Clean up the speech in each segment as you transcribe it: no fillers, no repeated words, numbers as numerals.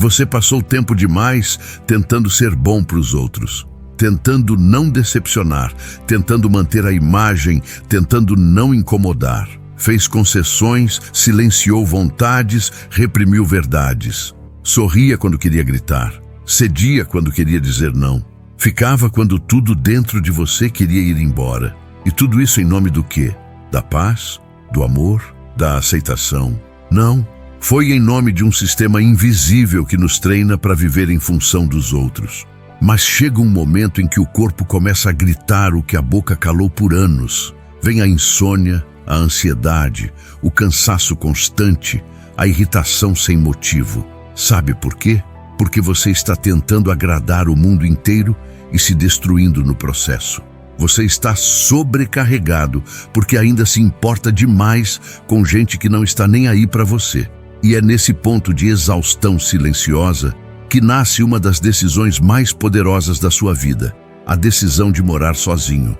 Você passou tempo demais tentando ser bom para os outros, tentando não decepcionar, tentando manter a imagem, tentando não incomodar. Fez concessões, silenciou vontades, reprimiu verdades. Sorria quando queria gritar, cedia quando queria dizer não. Ficava quando tudo dentro de você queria ir embora. E tudo isso em nome do quê? Da paz? Do amor? Da aceitação? Não. Foi em nome de um sistema invisível que nos treina para viver em função dos outros. Mas chega um momento em que o corpo começa a gritar o que a boca calou por anos. Vem a insônia, a ansiedade, o cansaço constante, a irritação sem motivo. Sabe por quê? Porque você está tentando agradar o mundo inteiro e se destruindo no processo. Você está sobrecarregado porque ainda se importa demais com gente que não está nem aí para você. E é nesse ponto de exaustão silenciosa que nasce uma das decisões mais poderosas da sua vida, a decisão de morar sozinho.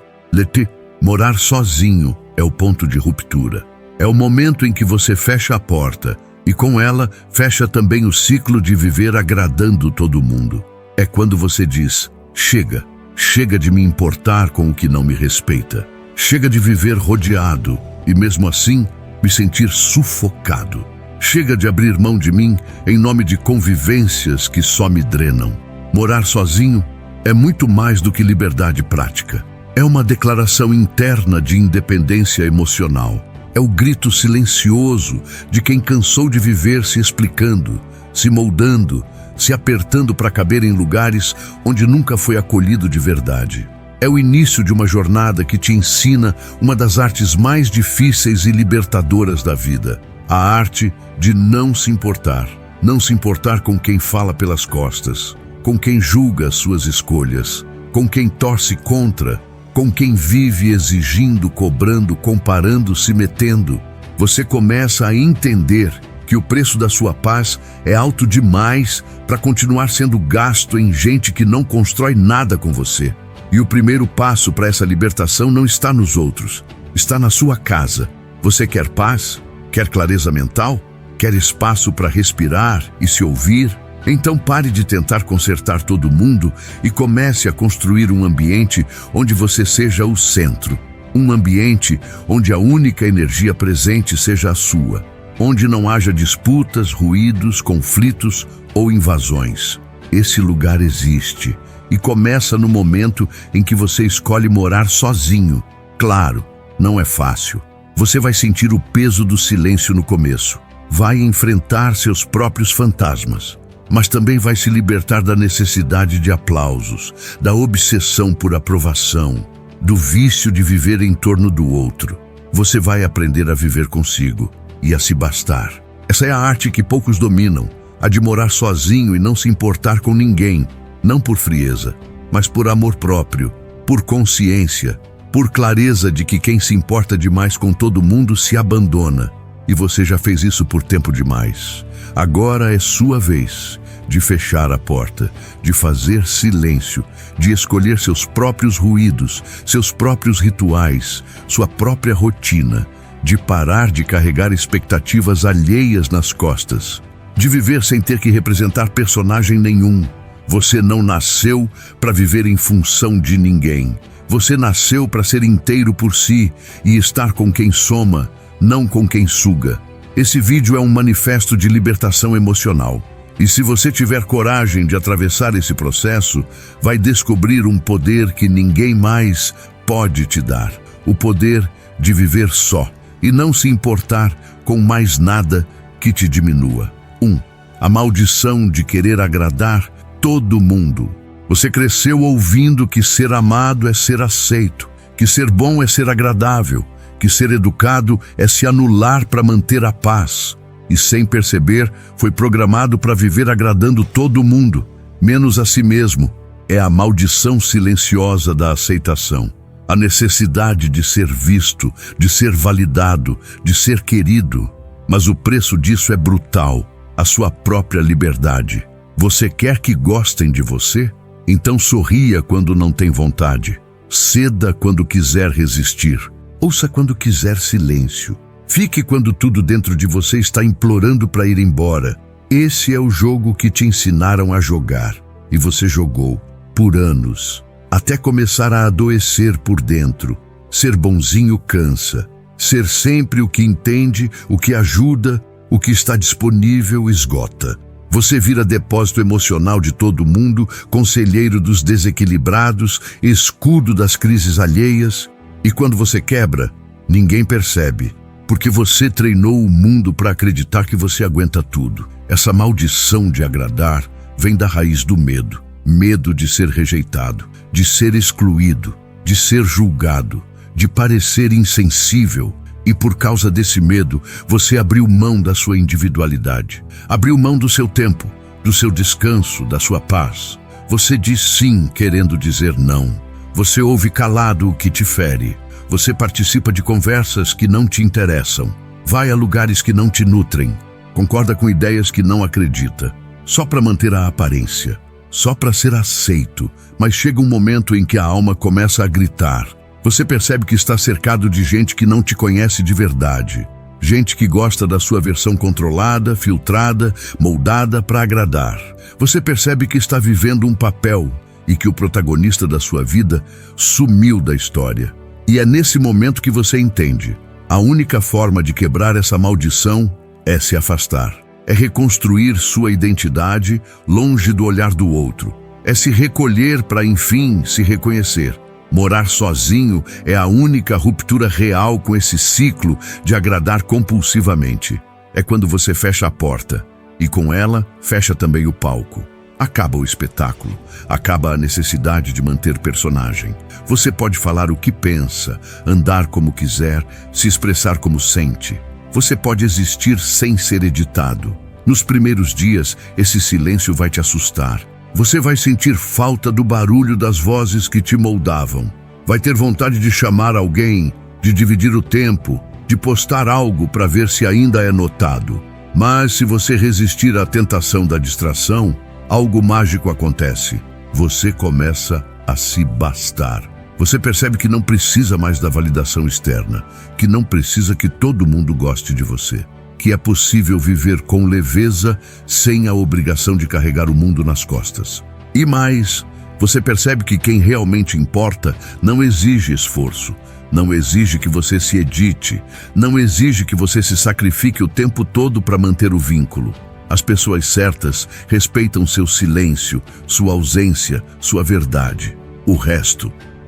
Morar sozinho é o ponto de ruptura. É o momento em que você fecha a porta e com ela fecha também o ciclo de viver agradando todo mundo. É quando você diz: chega, chega de me importar com o que não me respeita. Chega de viver rodeado e mesmo assim me sentir sufocado. Chega de abrir mão de mim em nome de convivências que só me drenam. Morar sozinho é muito mais do que liberdade prática. É uma declaração interna de independência emocional. É o grito silencioso de quem cansou de viver se explicando, se moldando, se apertando para caber em lugares onde nunca foi acolhido de verdade. É o início de uma jornada que te ensina uma das artes mais difíceis e libertadoras da vida. A arte de não se importar. Não se importar com quem fala pelas costas, com quem julga as suas escolhas, com quem torce contra, com quem vive exigindo, cobrando, comparando, se metendo. Você começa a entender que o preço da sua paz é alto demais para continuar sendo gasto em gente que não constrói nada com você. E o primeiro passo para essa libertação não está nos outros, está na sua casa. Você quer paz? Quer clareza mental? Quer espaço para respirar e se ouvir? Então pare de tentar consertar todo mundo e comece a construir um ambiente onde você seja o centro. Um ambiente onde a única energia presente seja a sua. Onde não haja disputas, ruídos, conflitos ou invasões. Esse lugar existe e começa no momento em que você escolhe morar sozinho. Claro, não é fácil. Você vai sentir o peso do silêncio no começo. Vai enfrentar seus próprios fantasmas. Mas também vai se libertar da necessidade de aplausos, da obsessão por aprovação, do vício de viver em torno do outro. Você vai aprender a viver consigo e a se bastar. Essa é a arte que poucos dominam, a de morar sozinho e não se importar com ninguém, não por frieza, mas por amor próprio, por consciência, por clareza de que quem se importa demais com todo mundo se abandona. E você já fez isso por tempo demais. Agora é sua vez de fechar a porta, de fazer silêncio, de escolher seus próprios ruídos, seus próprios rituais, sua própria rotina, de parar de carregar expectativas alheias nas costas, de viver sem ter que representar personagem nenhum. Você não nasceu para viver em função de ninguém. Você nasceu para ser inteiro por si e estar com quem soma, não com quem suga. Esse vídeo é um manifesto de libertação emocional. E se você tiver coragem de atravessar esse processo, vai descobrir um poder que ninguém mais pode te dar. O poder de viver só e não se importar com mais nada que te diminua. 1. A maldição de querer agradar todo mundo. Você cresceu ouvindo que ser amado é ser aceito, que ser bom é ser agradável, que ser educado é se anular para manter a paz. E sem perceber, foi programado para viver agradando todo mundo, menos a si mesmo. É a maldição silenciosa da aceitação. A necessidade de ser visto, de ser validado, de ser querido. Mas o preço disso é brutal, a sua própria liberdade. Você quer que gostem de você? Então sorria quando não tem vontade. Ceda quando quiser resistir. Ouça quando quiser silêncio. Fique quando tudo dentro de você está implorando para ir embora. Esse é o jogo que te ensinaram a jogar, e você jogou por anos, até começar a adoecer por dentro. Ser bonzinho cansa. Ser sempre o que entende, o que ajuda, o que está disponível esgota. Você vira depósito emocional de todo mundo, conselheiro dos desequilibrados, escudo das crises alheias. E quando você quebra, ninguém percebe, porque você treinou o mundo para acreditar que você aguenta tudo. Essa maldição de agradar vem da raiz do medo. Medo de ser rejeitado, de ser excluído, de ser julgado, de parecer insensível. E por causa desse medo, você abriu mão da sua individualidade. Abriu mão do seu tempo, do seu descanso, da sua paz. Você diz sim querendo dizer não. Você ouve calado o que te fere. Você participa de conversas que não te interessam. Vai a lugares que não te nutrem. Concorda com ideias que não acredita. Só para manter a aparência. Só para ser aceito. Mas chega um momento em que a alma começa a gritar. Você percebe que está cercado de gente que não te conhece de verdade. Gente que gosta da sua versão controlada, filtrada, moldada para agradar. Você percebe que está vivendo um papel e que o protagonista da sua vida sumiu da história. E é nesse momento que você entende. A única forma de quebrar essa maldição é se afastar. É reconstruir sua identidade longe do olhar do outro. É se recolher para, enfim, se reconhecer. Morar sozinho é a única ruptura real com esse ciclo de agradar compulsivamente. É quando você fecha a porta e com ela fecha também o palco. Acaba o espetáculo, acaba a necessidade de manter personagem. Você pode falar o que pensa, andar como quiser, se expressar como sente. Você pode existir sem ser editado. Nos primeiros dias, esse silêncio vai te assustar. Você vai sentir falta do barulho das vozes que te moldavam. Vai ter vontade de chamar alguém, de dividir o tempo, de postar algo para ver se ainda é notado. Mas se você resistir à tentação da distração, algo mágico acontece. Você começa a se bastar. Você percebe que não precisa mais da validação externa, que não precisa que todo mundo goste de você. Que é possível viver com leveza sem a obrigação de carregar o mundo nas costas. E mais, você percebe que quem realmente importa não exige esforço, não exige que você se edite, não exige que você se sacrifique o tempo todo para manter o vínculo. As pessoas certas respeitam seu silêncio, sua ausência, sua verdade. O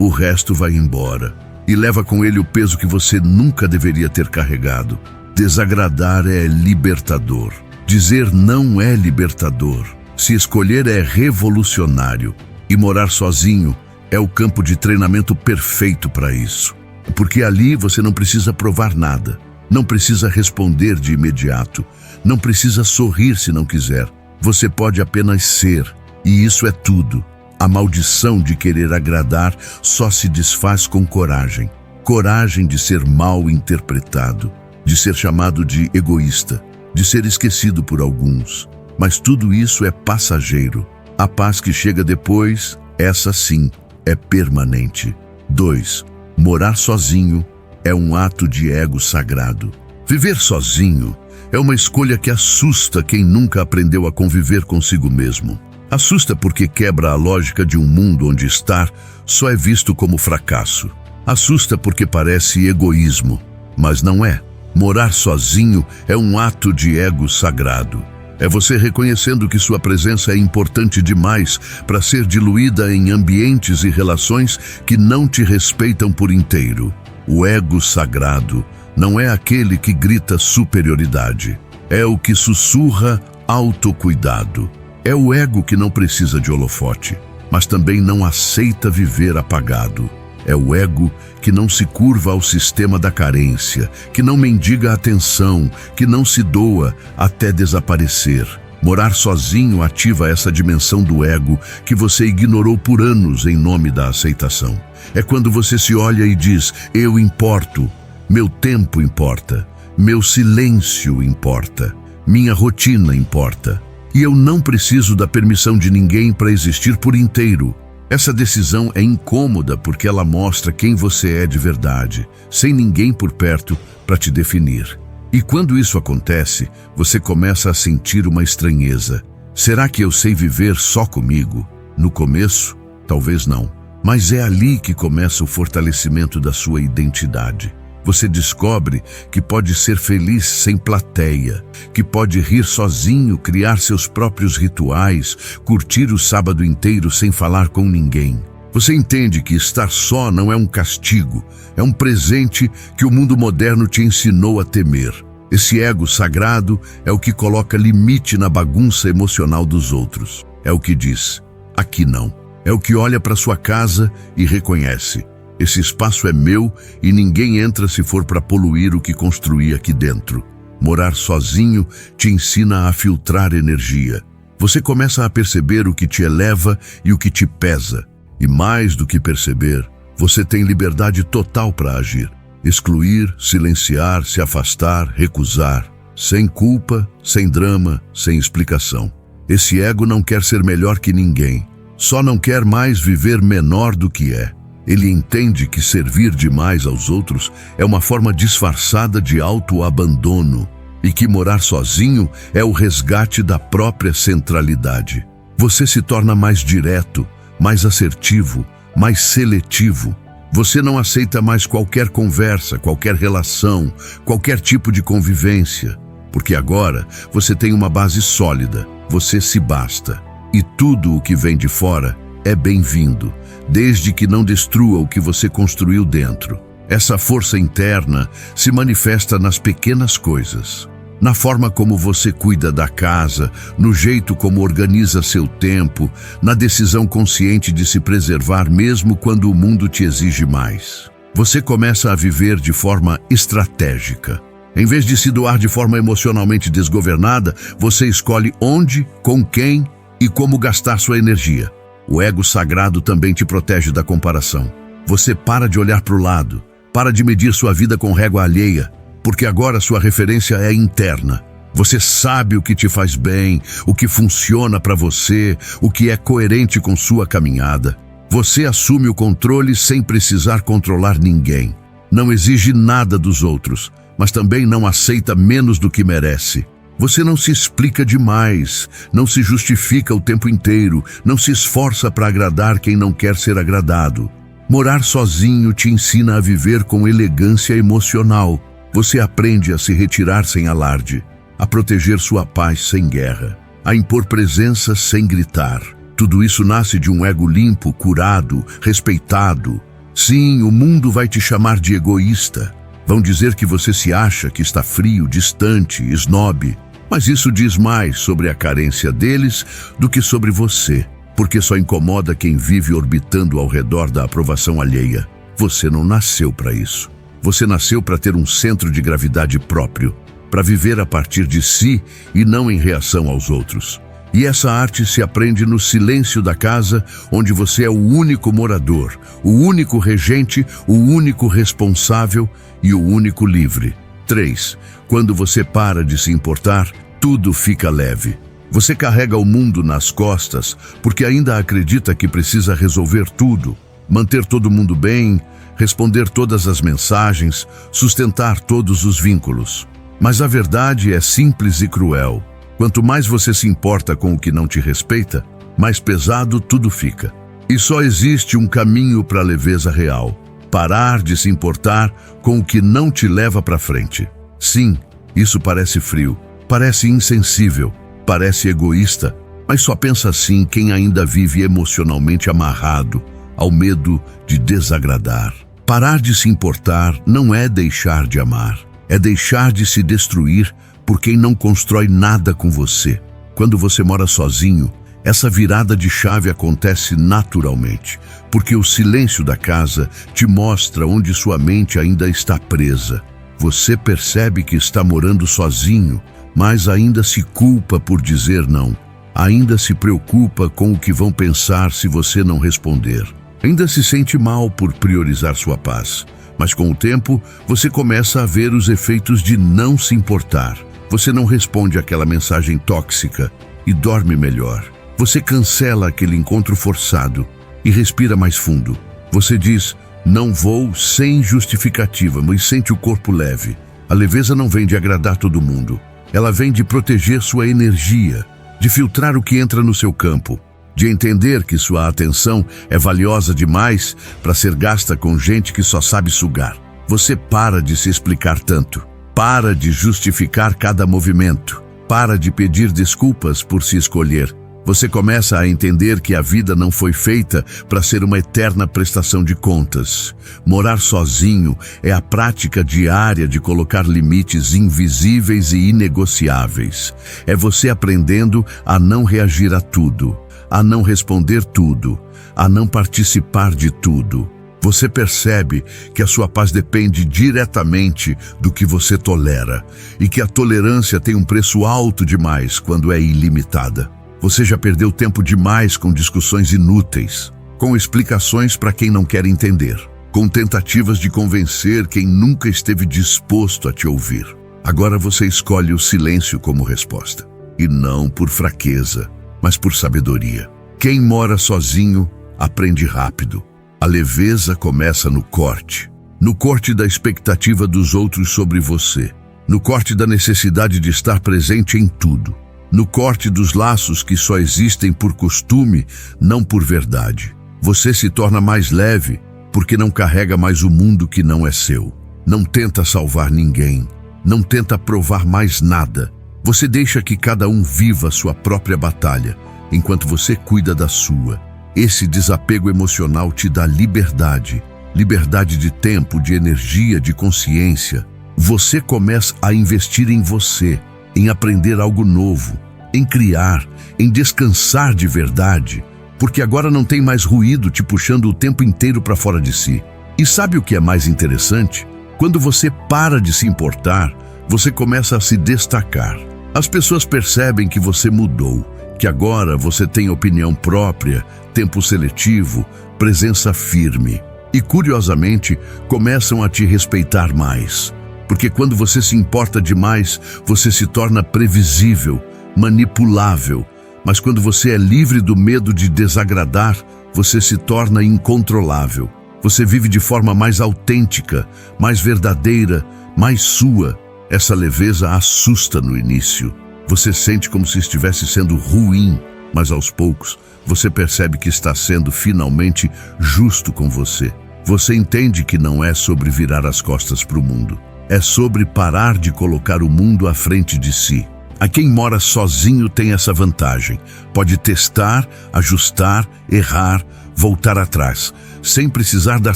resto vai embora e leva com ele o peso que você nunca deveria ter carregado. Desagradar é libertador. Dizer não é libertador. Se escolher é revolucionário. E morar sozinho é o campo de treinamento perfeito para isso. Porque ali você não precisa provar nada. Não precisa responder de imediato. Não precisa sorrir se não quiser. Você pode apenas ser. E isso é tudo. A maldição de querer agradar só se desfaz com coragem. Coragem de ser mal interpretado. De ser chamado de egoísta, de ser esquecido por alguns. Mas tudo isso é passageiro. A paz que chega depois, essa sim, é permanente. 2. Morar sozinho é um ato de ego sagrado. Viver sozinho é uma escolha que assusta quem nunca aprendeu a conviver consigo mesmo. Assusta porque quebra a lógica de um mundo onde estar só é visto como fracasso. Assusta porque parece egoísmo, mas não é. Morar sozinho é um ato de ego sagrado. É você reconhecendo que sua presença é importante demais para ser diluída em ambientes e relações que não te respeitam por inteiro. O ego sagrado não é aquele que grita superioridade. É o que sussurra autocuidado. É o ego que não precisa de holofote, mas também não aceita viver apagado. É o ego que não se curva ao sistema da carência, que não mendiga atenção, que não se doa até desaparecer. Morar sozinho ativa essa dimensão do ego que você ignorou por anos em nome da aceitação. É quando você se olha e diz: eu importo, meu tempo importa, meu silêncio importa, minha rotina importa. E eu não preciso da permissão de ninguém para existir por inteiro. Essa decisão é incômoda porque ela mostra quem você é de verdade, sem ninguém por perto para te definir. E quando isso acontece, você começa a sentir uma estranheza. Será que eu sei viver só comigo? No começo, talvez não. Mas é ali que começa o fortalecimento da sua identidade. Você descobre que pode ser feliz sem plateia, que pode rir sozinho, criar seus próprios rituais, curtir o sábado inteiro sem falar com ninguém. Você entende que estar só não é um castigo, é um presente que o mundo moderno te ensinou a temer. Esse ego sagrado é o que coloca limite na bagunça emocional dos outros. É o que diz, aqui não. É o que olha para sua casa e reconhece. Esse espaço é meu e ninguém entra se for para poluir o que construí aqui dentro. Morar sozinho te ensina a filtrar energia. Você começa a perceber o que te eleva e o que te pesa. E mais do que perceber, você tem liberdade total para agir. Excluir, silenciar, se afastar, recusar. Sem culpa, sem drama, sem explicação. Esse ego não quer ser melhor que ninguém. Só não quer mais viver menor do que é. Ele entende que servir demais aos outros é uma forma disfarçada de autoabandono e que morar sozinho é o resgate da própria centralidade. Você se torna mais direto, mais assertivo, mais seletivo. Você não aceita mais qualquer conversa, qualquer relação, qualquer tipo de convivência, porque agora você tem uma base sólida, você se basta. E tudo o que vem de fora é bem-vindo, desde que não destrua o que você construiu dentro. Essa força interna se manifesta nas pequenas coisas, na forma como você cuida da casa, no jeito como organiza seu tempo, na decisão consciente de se preservar mesmo quando o mundo te exige mais. Você começa a viver de forma estratégica. Em vez de se doar de forma emocionalmente desgovernada, você escolhe onde, com quem e como gastar sua energia. O ego sagrado também te protege da comparação. Você para de olhar para o lado, para de medir sua vida com régua alheia, porque agora sua referência é interna. Você sabe o que te faz bem, o que funciona para você, o que é coerente com sua caminhada. Você assume o controle sem precisar controlar ninguém. Não exige nada dos outros, mas também não aceita menos do que merece. Você não se explica demais, não se justifica o tempo inteiro, não se esforça para agradar quem não quer ser agradado. Morar sozinho te ensina a viver com elegância emocional. Você aprende a se retirar sem alarde, a proteger sua paz sem guerra, a impor presença sem gritar. Tudo isso nasce de um ego limpo, curado, respeitado. Sim, o mundo vai te chamar de egoísta. Vão dizer que você se acha que está frio, distante, esnobe. Mas isso diz mais sobre a carência deles do que sobre você, porque só incomoda quem vive orbitando ao redor da aprovação alheia. Você não nasceu para isso. Você nasceu para ter um centro de gravidade próprio, para viver a partir de si e não em reação aos outros. E essa arte se aprende no silêncio da casa, onde você é o único morador, o único regente, o único responsável e o único livre. 3. Quando você para de se importar, tudo fica leve. Você carrega o mundo nas costas porque ainda acredita que precisa resolver tudo, manter todo mundo bem, responder todas as mensagens, sustentar todos os vínculos. Mas a verdade é simples e cruel. Quanto mais você se importa com o que não te respeita, mais pesado tudo fica. E só existe um caminho para a leveza real: parar de se importar com o que não te leva para frente. Sim, isso parece frio, parece insensível, parece egoísta, mas só pensa assim quem ainda vive emocionalmente amarrado ao medo de desagradar. Parar de se importar não é deixar de amar, é deixar de se destruir por quem não constrói nada com você. Quando você mora sozinho, essa virada de chave acontece naturalmente, porque o silêncio da casa te mostra onde sua mente ainda está presa. Você percebe que está morando sozinho, mas ainda se culpa por dizer não. Ainda se preocupa com o que vão pensar se você não responder. Ainda se sente mal por priorizar sua paz. Mas com o tempo, você começa a ver os efeitos de não se importar. Você não responde àquela mensagem tóxica e dorme melhor. Você cancela aquele encontro forçado e respira mais fundo. Você diz, não vou, sem justificativa, mas sente o corpo leve. A leveza não vem de agradar todo mundo. Ela vem de proteger sua energia, de filtrar o que entra no seu campo, de entender que sua atenção é valiosa demais para ser gasta com gente que só sabe sugar. Você para de se explicar tanto, para de justificar cada movimento, para de pedir desculpas por se escolher. Você começa a entender que a vida não foi feita para ser uma eterna prestação de contas. Morar sozinho é a prática diária de colocar limites invisíveis e inegociáveis. É você aprendendo a não reagir a tudo, a não responder tudo, a não participar de tudo. Você percebe que a sua paz depende diretamente do que você tolera e que a tolerância tem um preço alto demais quando é ilimitada. Você já perdeu tempo demais com discussões inúteis, com explicações para quem não quer entender, com tentativas de convencer quem nunca esteve disposto a te ouvir. Agora você escolhe o silêncio como resposta, e não por fraqueza, mas por sabedoria. Quem mora sozinho aprende rápido. A leveza começa no corte da expectativa dos outros sobre você, no corte da necessidade de estar presente em tudo, no corte dos laços que só existem por costume, não por verdade. Você se torna mais leve porque não carrega mais o mundo que não é seu. Não tenta salvar ninguém, não tenta provar mais nada. Você deixa que cada um viva a sua própria batalha, enquanto você cuida da sua. Esse desapego emocional te dá liberdade, liberdade de tempo, de energia, de consciência. Você começa a investir em você, em aprender algo novo, em criar, em descansar de verdade, porque agora não tem mais ruído te puxando o tempo inteiro para fora de si. E sabe o que é mais interessante? Quando você para de se importar, você começa a se destacar. As pessoas percebem que você mudou, que agora você tem opinião própria, tempo seletivo, presença firme. E curiosamente, começam a te respeitar mais. Porque quando você se importa demais, você se torna previsível, manipulável. Mas quando você é livre do medo de desagradar, você se torna incontrolável. Você vive de forma mais autêntica, mais verdadeira, mais sua. Essa leveza assusta no início. Você sente como se estivesse sendo ruim, mas aos poucos você percebe que está sendo finalmente justo com você. Você entende que não é sobre virar as costas para o mundo. É sobre parar de colocar o mundo à frente de si. A quem mora sozinho tem essa vantagem. Pode testar, ajustar, errar, voltar atrás, sem precisar dar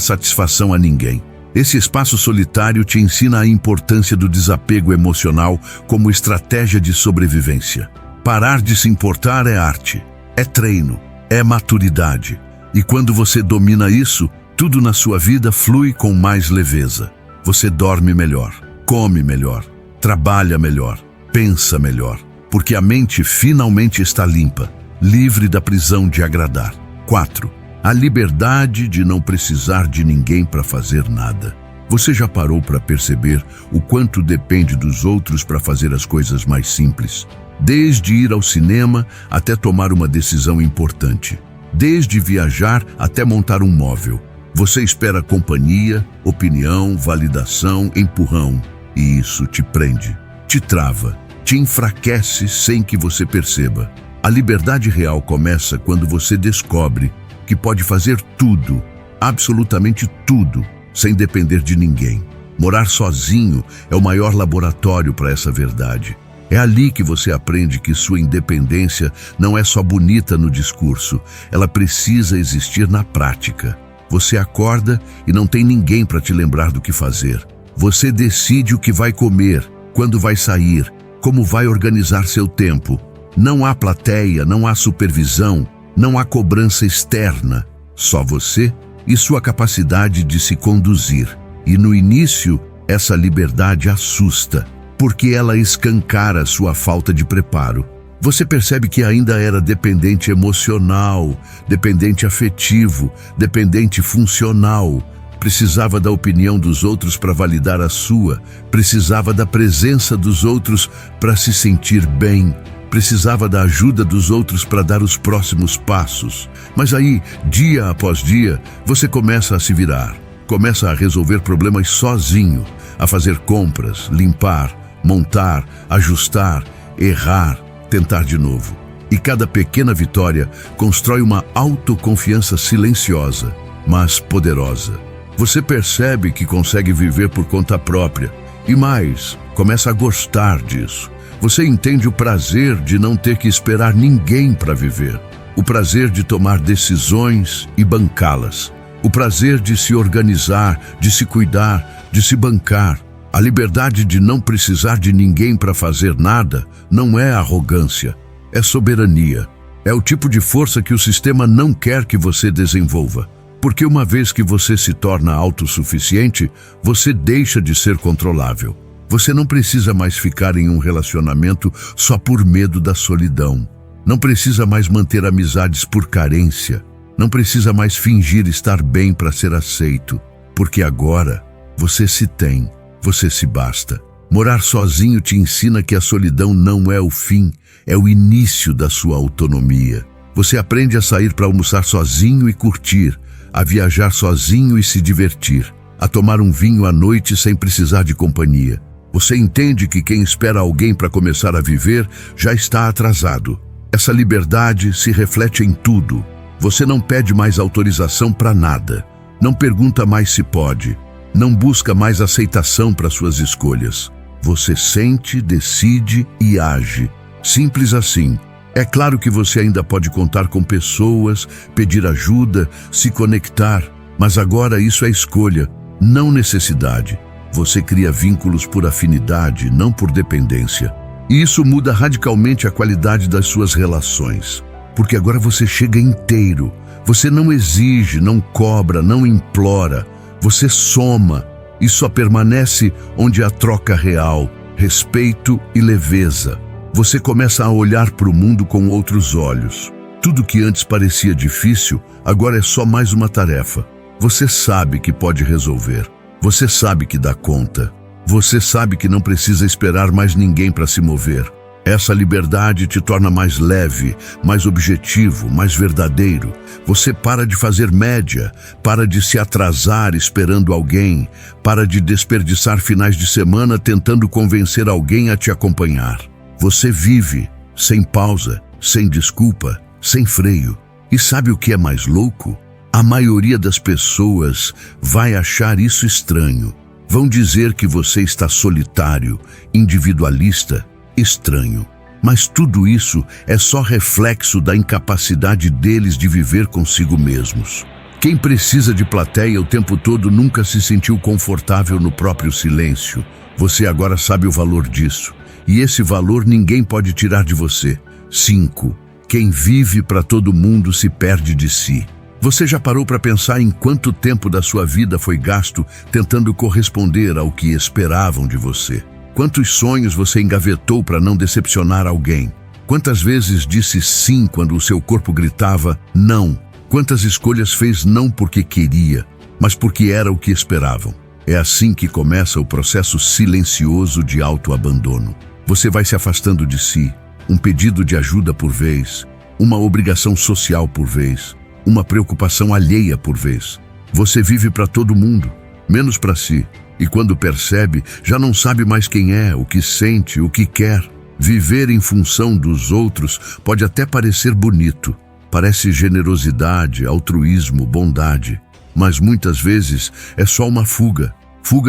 satisfação a ninguém. Esse espaço solitário te ensina a importância do desapego emocional como estratégia de sobrevivência. Parar de se importar é arte, é treino, é maturidade. E quando você domina isso, tudo na sua vida flui com mais leveza. Você dorme melhor, come melhor, trabalha melhor, pensa melhor, porque a mente finalmente está limpa, livre da prisão de agradar. 4. A liberdade de não precisar de ninguém para fazer nada. Você já parou para perceber o quanto depende dos outros para fazer as coisas mais simples? Desde ir ao cinema até tomar uma decisão importante. Desde viajar até montar um móvel. Você espera companhia, opinião, validação, empurrão. E isso te prende, te trava, te enfraquece sem que você perceba. A liberdade real começa quando você descobre que pode fazer tudo, absolutamente tudo, sem depender de ninguém. Morar sozinho é o maior laboratório para essa verdade. É ali que você aprende que sua independência não é só bonita no discurso, ela precisa existir na prática. Você acorda e não tem ninguém para te lembrar do que fazer. Você decide o que vai comer, quando vai sair, como vai organizar seu tempo. Não há plateia, não há supervisão, não há cobrança externa, só você e sua capacidade de se conduzir. E no início, essa liberdade assusta, porque ela escancara sua falta de preparo. Você percebe que ainda era dependente emocional, dependente afetivo, dependente funcional. Precisava da opinião dos outros para validar a sua, precisava da presença dos outros para se sentir bem. Precisava da ajuda dos outros para dar os próximos passos. Mas aí, dia após dia, você começa a se virar. Começa a resolver problemas sozinho. a fazer compras, limpar, montar, ajustar, errar, tentar de novo. E cada pequena vitória constrói uma autoconfiança silenciosa, mas poderosa. Você percebe que consegue viver por conta própria e mais, começa a gostar disso. Você entende o prazer de não ter que esperar ninguém para viver, o prazer de tomar decisões e bancá-las, o prazer de se organizar, de se cuidar, de se bancar. A liberdade de não precisar de ninguém para fazer nada não é arrogância, é soberania. É o tipo de força que o sistema não quer que você desenvolva. Porque uma vez que você se torna autossuficiente, você deixa de ser controlável. Você não precisa mais ficar em um relacionamento só por medo da solidão. Não precisa mais manter amizades por carência. Não precisa mais fingir estar bem para ser aceito. Porque agora você se tem, você se basta. Morar sozinho te ensina que a solidão não é o fim, é o início da sua autonomia. Você aprende a sair para almoçar sozinho e curtir, a viajar sozinho e se divertir, a tomar um vinho à noite sem precisar de companhia. Você entende que quem espera alguém para começar a viver já está atrasado. Essa liberdade se reflete em tudo. Você não pede mais autorização para nada, não pergunta mais se pode, não busca mais aceitação para suas escolhas. Você sente, decide e age. Simples assim. É claro que você ainda pode contar com pessoas, pedir ajuda, se conectar, mas agora isso é escolha, não necessidade. Você cria vínculos por afinidade, não por dependência. E isso muda radicalmente a qualidade das suas relações, porque agora você chega inteiro. Você não exige, não cobra, não implora. Você soma e só permanece onde há troca real, respeito e leveza. Você começa a olhar para o mundo com outros olhos. Tudo que antes parecia difícil, agora é só mais uma tarefa. Você sabe que pode resolver. Você sabe que dá conta. Você sabe que não precisa esperar mais ninguém para se mover. Essa liberdade te torna mais leve, mais objetivo, mais verdadeiro. Você para de fazer média, para de se atrasar esperando alguém, para de desperdiçar finais de semana tentando convencer alguém a te acompanhar. Você vive, sem pausa, sem desculpa, sem freio. E sabe o que é mais louco? A maioria das pessoas vai achar isso estranho. Vão dizer que você está solitário, individualista, estranho. Mas tudo isso é só reflexo da incapacidade deles de viver consigo mesmos. Quem precisa de plateia o tempo todo nunca se sentiu confortável no próprio silêncio. Você agora sabe o valor disso. E esse valor ninguém pode tirar de você. 5. Quem vive para todo mundo se perde de si. Você já parou para pensar em quanto tempo da sua vida foi gasto tentando corresponder ao que esperavam de você? Quantos sonhos você engavetou para não decepcionar alguém? Quantas vezes disse sim quando o seu corpo gritava não? Quantas escolhas fez não porque queria, mas porque era o que esperavam? É assim que começa o processo silencioso de autoabandono. Você vai se afastando de si, um pedido de ajuda por vez, uma obrigação social por vez, uma preocupação alheia por vez. Você vive para todo mundo, menos para si. E quando percebe, já não sabe mais quem é, o que sente, o que quer. Viver em função dos outros pode até parecer bonito. Parece generosidade, altruísmo, bondade. Mas muitas vezes é só uma fuga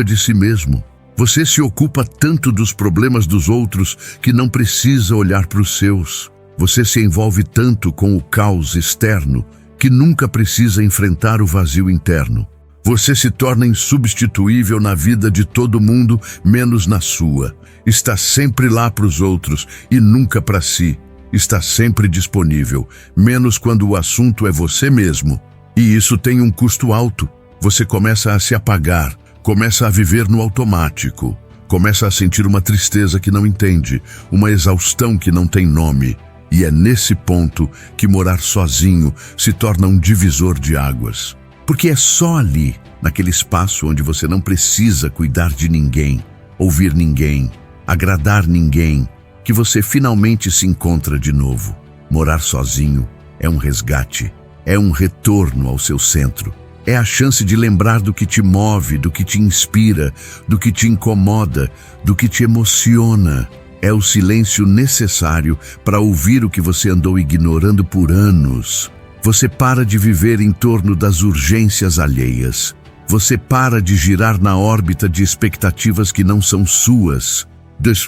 de si mesmo. Você se ocupa tanto dos problemas dos outros que não precisa olhar para os seus. Você se envolve tanto com o caos externo que nunca precisa enfrentar o vazio interno. Você se torna insubstituível na vida de todo mundo, menos na sua. Está sempre lá para os outros e nunca para si. Está sempre disponível, menos quando o assunto é você mesmo. E isso tem um custo alto. Você começa a se apagar, começa a viver no automático, começa a sentir uma tristeza que não entende, uma exaustão que não tem nome. E é nesse ponto que morar sozinho se torna um divisor de águas. Porque é só ali, naquele espaço onde você não precisa cuidar de ninguém, ouvir ninguém, agradar ninguém, que você finalmente se encontra de novo. Morar sozinho é um resgate, é um retorno ao seu centro, É a chance de lembrar do que te move, do que te inspira, do que te incomoda, do que te emociona. É o silêncio necessário para ouvir o que você andou ignorando por anos. Você para de viver em torno das urgências alheias. Você para de girar na órbita de expectativas que não são suas.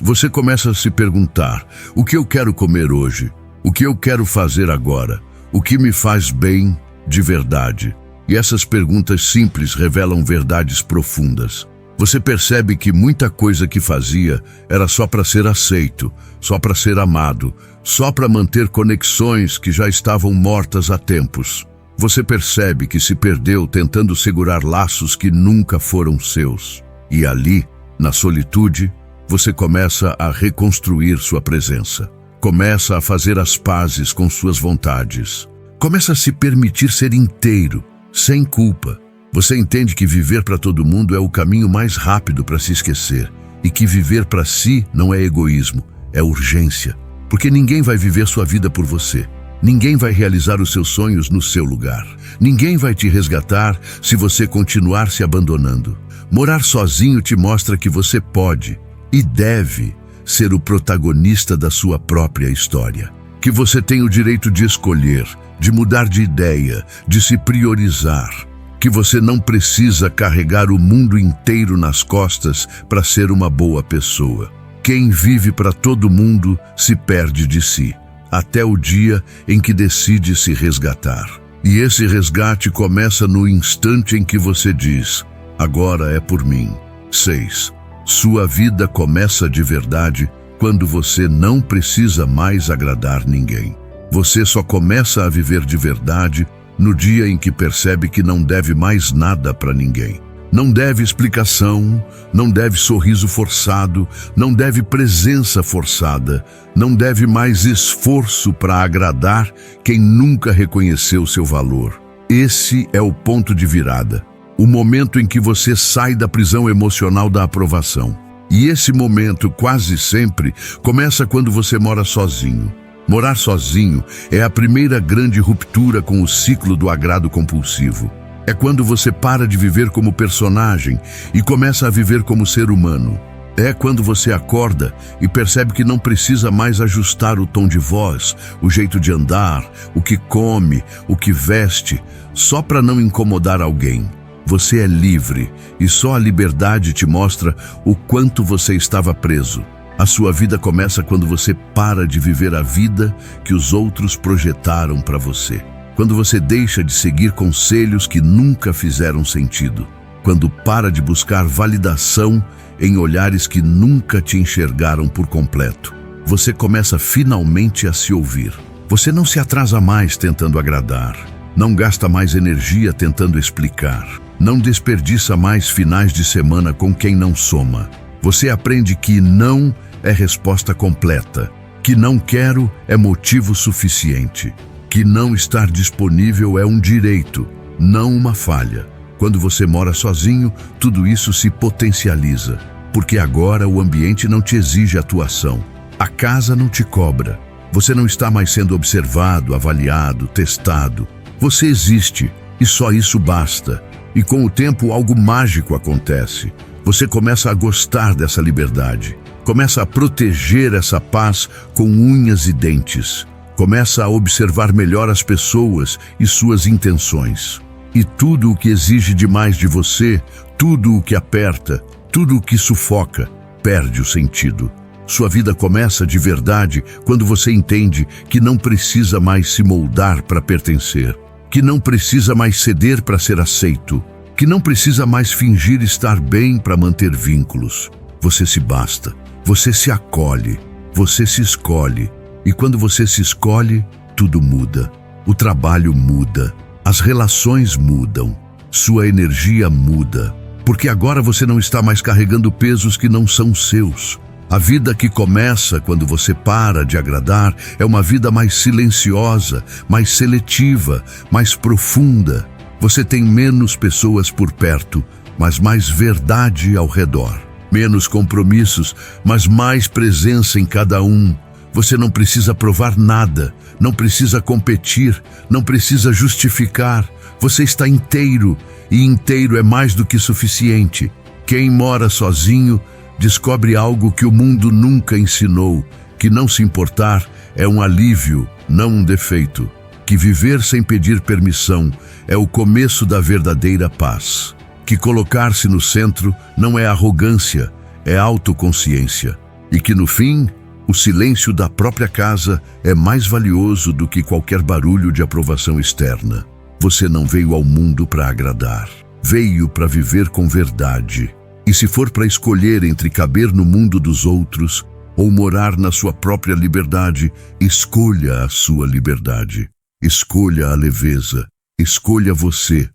Você começa a se perguntar: o que eu quero comer hoje? O que eu quero fazer agora? O que me faz bem de verdade? E essas perguntas simples revelam verdades profundas. Você percebe que muita coisa que fazia era só para ser aceito, só para ser amado, só para manter conexões que já estavam mortas há tempos. Você percebe que se perdeu tentando segurar laços que nunca foram seus. E ali, na solitude, você começa a reconstruir sua presença. Começa a fazer as pazes com suas vontades. Começa a se permitir ser inteiro, sem culpa. Você entende que viver para todo mundo é o caminho mais rápido para se esquecer e que viver para si não é egoísmo, é urgência. Porque ninguém vai viver sua vida por você. Ninguém vai realizar os seus sonhos no seu lugar. Ninguém vai te resgatar se você continuar se abandonando. Morar sozinho te mostra que você pode e deve ser o protagonista da sua própria história. Que você tem o direito de escolher, de mudar de ideia, de se priorizar. Que você não precisa carregar o mundo inteiro nas costas para ser uma boa pessoa. Quem vive para todo mundo se perde de si, até o dia em que decide se resgatar. E esse resgate começa no instante em que você diz: agora é por mim. 6. Sua vida começa de verdade quando você não precisa mais agradar ninguém. Você só começa a viver de verdade no dia em que percebe que não deve mais nada para ninguém. Não deve explicação, não deve sorriso forçado, não deve presença forçada, não deve mais esforço para agradar quem nunca reconheceu seu valor. Esse é o ponto de virada, o momento em que você sai da prisão emocional da aprovação. E esse momento, quase sempre, começa quando você mora sozinho. Morar sozinho é a primeira grande ruptura com o ciclo do agrado compulsivo. É quando você para de viver como personagem e começa a viver como ser humano. É quando você acorda e percebe que não precisa mais ajustar o tom de voz, o jeito de andar, o que come, o que veste, só para não incomodar alguém. Você é livre e só a liberdade te mostra o quanto você estava preso. A sua vida começa quando você para de viver a vida que os outros projetaram para você. Quando você deixa de seguir conselhos que nunca fizeram sentido. Quando para de buscar validação em olhares que nunca te enxergaram por completo. Você começa finalmente a se ouvir. Você não se atrasa mais tentando agradar. Não gasta mais energia tentando explicar. Não desperdiça mais finais de semana com quem não soma. Você aprende que não é resposta completa, que não quero é motivo suficiente, que não estar disponível é um direito, não uma falha. Quando você mora sozinho, tudo isso se potencializa, porque agora o ambiente não te exige atuação, a casa não te cobra, você não está mais sendo observado, avaliado, testado. Você existe e só isso basta. E com o tempo algo mágico acontece. Você começa a gostar dessa liberdade. Começa a proteger essa paz com unhas e dentes. Começa a observar melhor as pessoas e suas intenções. E tudo o que exige demais de você, tudo o que aperta, tudo o que sufoca, perde o sentido. Sua vida começa de verdade quando você entende que não precisa mais se moldar para pertencer, que não precisa mais ceder para ser aceito, que não precisa mais fingir estar bem para manter vínculos. Você se basta, você se acolhe, você se escolhe. E quando você se escolhe, tudo muda. O trabalho muda, as relações mudam, sua energia muda. Porque agora você não está mais carregando pesos que não são seus. A vida que começa quando você para de agradar é uma vida mais silenciosa, mais seletiva, mais profunda. Você tem menos pessoas por perto, mas mais verdade ao redor. Menos compromissos, mas mais presença em cada um. Você não precisa provar nada, não precisa competir, não precisa justificar. Você está inteiro, e inteiro é mais do que suficiente. Quem mora sozinho descobre algo que o mundo nunca ensinou, que não se importar é um alívio, não um defeito. Que viver sem pedir permissão é o começo da verdadeira paz. Que colocar-se no centro não é arrogância, é autoconsciência. E que no fim, o silêncio da própria casa é mais valioso do que qualquer barulho de aprovação externa. Você não veio ao mundo para agradar, veio para viver com verdade. E se for para escolher entre caber no mundo dos outros ou morar na sua própria liberdade, escolha a sua liberdade. Escolha a leveza, escolha você.